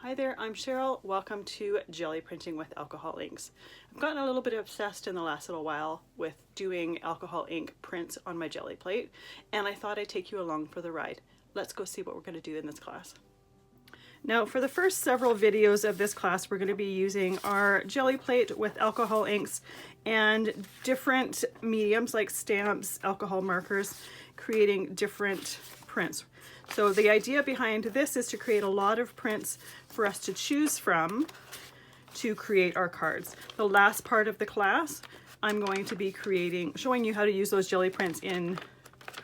Hi there, I'm Cheryl. Welcome to Jelly Printing with Alcohol Inks. I've gotten a little bit obsessed in the last little while with doing alcohol ink prints on my jelly plate, and I thought I'd take you along for the ride. Let's go see what we're going to do in this class. Now, for the first several videos of this class, we're going to be using our jelly plate with alcohol inks and different mediums like stamps, alcohol markers, creating different prints. So the idea behind this is to create a lot of prints for us to choose from to create our cards. The last part of the class, I'm going to be showing you how to use those jelly prints in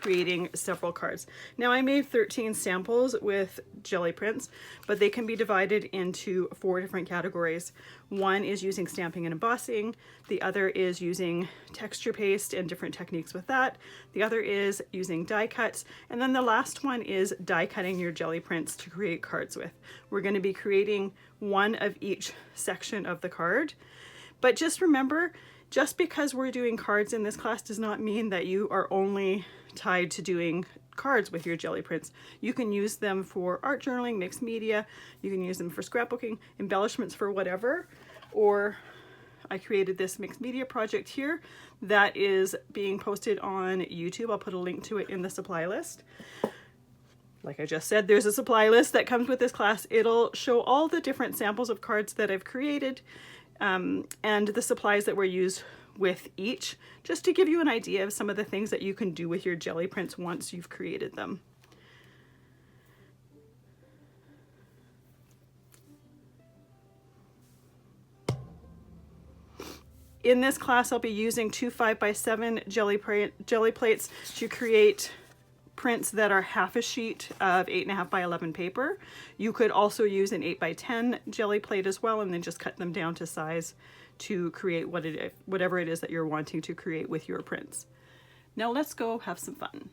creating several cards. Now, I made 13 samples with jelly prints, but they can be divided into 4 different categories. One is using stamping and embossing. The other is using texture paste and different techniques with that. The other is using die cuts. And then the last one is die cutting your jelly prints to create cards with. We're going to be creating one of each section of the card. But just remember, just because we're doing cards in this class does not mean that you are only tied to doing cards with your jelly prints. You can use them for art journaling, mixed media, you can use them for scrapbooking, embellishments for whatever, or I created this mixed media project here that is being posted on YouTube. I'll put a link to it in the supply list. Like I just said, there's a supply list that comes with this class. It'll show all the different samples of cards that I've created and the supplies that were used with each, just to give you an idea of some of the things that you can do with your jelly prints once you've created them. In this class, I'll be using 2 5x7 jelly plates to create prints that are half a sheet of 8.5 by 11 paper. You could also use an 8 by 10 jelly plate as well, and then just cut them down to size to create whatever it is that you're wanting to create with your prints. Now let's go have some fun.